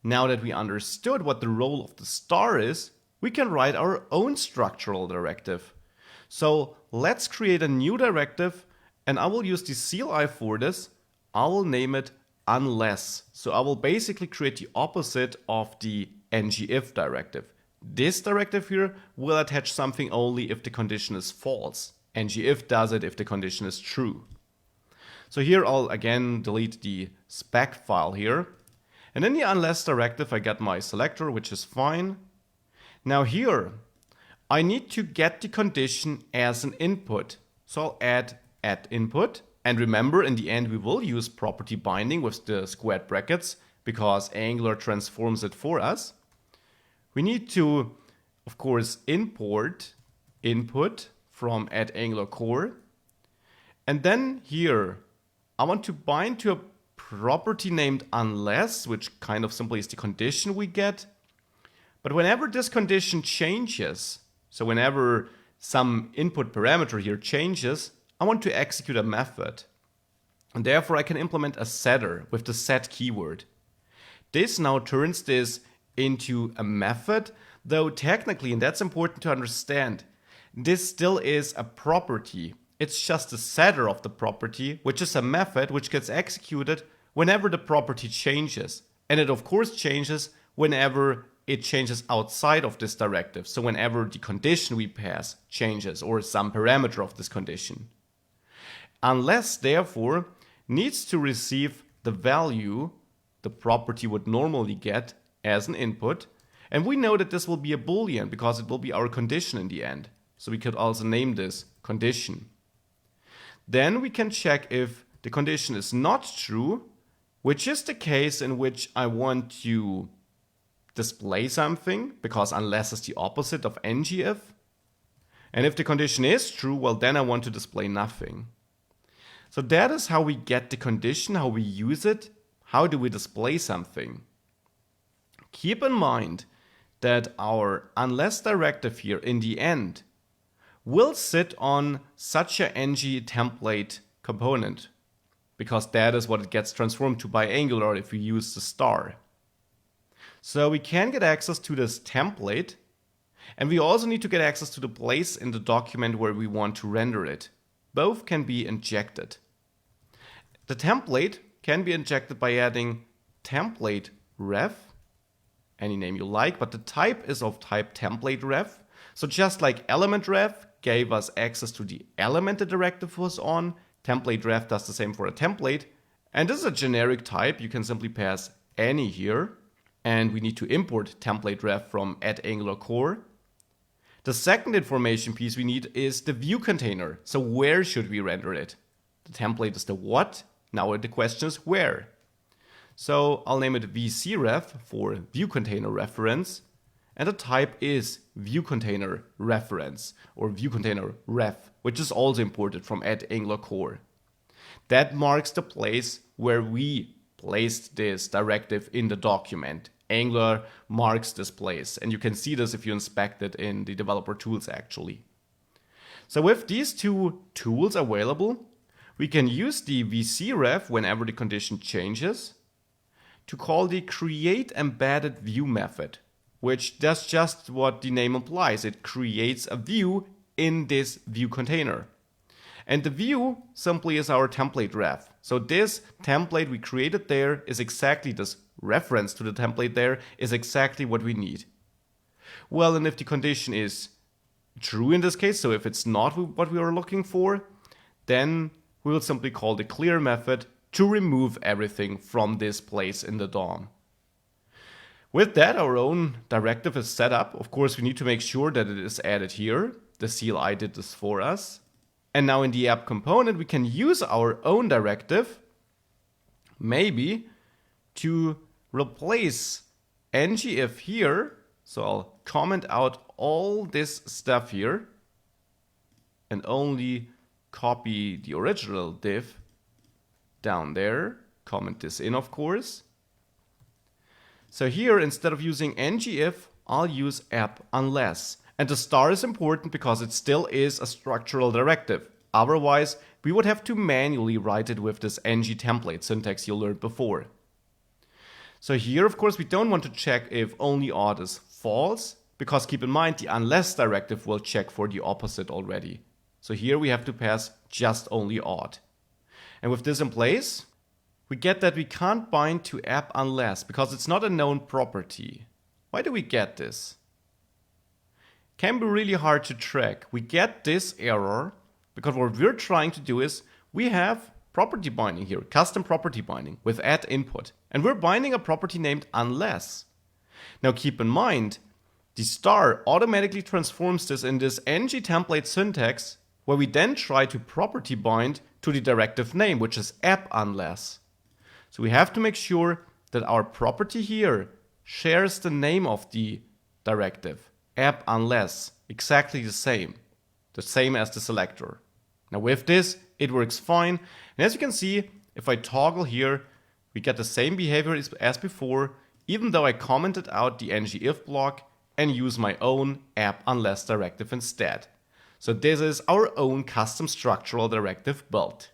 Now that we understood what the role of the star is, we can write our own structural directive. So let's create a new directive, and I will use the CLI for this. I will name it unless. So I will basically create the opposite of the ngIf directive. This directive here will attach something only if the condition is false. ngIf does it if the condition is true. So here I'll again delete the spec file here. And in the unless directive I get my selector, which is fine. Now here I need to get the condition as an input. So I'll add input. And remember, in the end we will use property binding with the squared brackets because Angular transforms it for us. We need to, of course, import input from @Angular core. And then here I want to bind to a property named unless, which kind of simply is the condition we get. But whenever this condition changes, so whenever some input parameter here changes, I want to execute a method. And therefore I can implement a setter with the set keyword. This now turns this into a method, though technically, and that's important to understand, this still is a property. It's just a setter of the property, which is a method which gets executed whenever the property changes. And it of course changes whenever it changes outside of this directive. So whenever the condition we pass changes or some parameter of this condition. Unless therefore needs to receive the value the property would normally get as an input. And we know that this will be a boolean because it will be our condition in the end. So we could also name this condition. Then we can check if the condition is not true, which is the case in which I want to display something, because unless is the opposite of ngIf. And if the condition is true, well, then I want to display nothing. So that is how we get the condition, how we use it, how do we display something. Keep in mind that our unless directive here in the end will sit on such a ng template component, because that is what it gets transformed to by Angular if we use the star. So we can get access to this template, and we also need to get access to the place in the document where we want to render it. Both can be injected. The template can be injected by adding template ref, any name you like, but the type is of type template ref. So just like element ref gave us access to the element the directive was on, template ref does the same for a template. And this is a generic type. You can simply pass any here. And we need to import template ref from @Angular core. The second information piece we need is the view container. So where should we render it? The template is the what. Now the question is where. So I'll name it VCRef for view container reference. And the type is view container reference or view container ref, which is also imported from @Angular core. That marks the place where we placed this directive in the document. Angular marks this place, and you can see this if you inspect it in the developer tools actually. So with these two tools available, we can use the VCRef whenever the condition changes to call the create embedded view method, which does just what the name implies. It creates a view in this view container. And the view simply is our template ref. So this template we created there is exactly this reference to the template there is exactly what we need. Well, and if the condition is true in this case, so if it's not what we are looking for, then we will simply call the clear method to remove everything from this place in the DOM. With that, our own directive is set up. Of course, we need to make sure that it is added here. The CLI did this for us. And now in the app component, we can use our own directive, maybe, to replace ngIf here. So I'll comment out all this stuff here and only copy the original div down there. Comment this in, of course. So here, instead of using ngIf, I'll use app unless. And the star is important because it still is a structural directive. Otherwise, we would have to manually write it with this ng template syntax you learned before. So here, of course, we don't want to check if only odd is false, because keep in mind the unless directive will check for the opposite already. So here we have to pass just only odd. And with this in place, we get that we can't bind to app unless because it's not a known property. Why do we get this? Can be really hard to track. We get this error because what we're trying to do is we have property binding here, custom property binding with add input. And we're binding a property named unless. Now keep in mind, the star automatically transforms this in this ng template syntax where we then try to property bind to the directive name, which is app unless. So we have to make sure that our property here shares the name of the directive, app unless, exactly the same as the selector. Now with this, it works fine. And as you can see, if I toggle here, we get the same behavior as before, even though I commented out the ng-if block and use my own app unless directive instead. So this is our own custom structural directive built.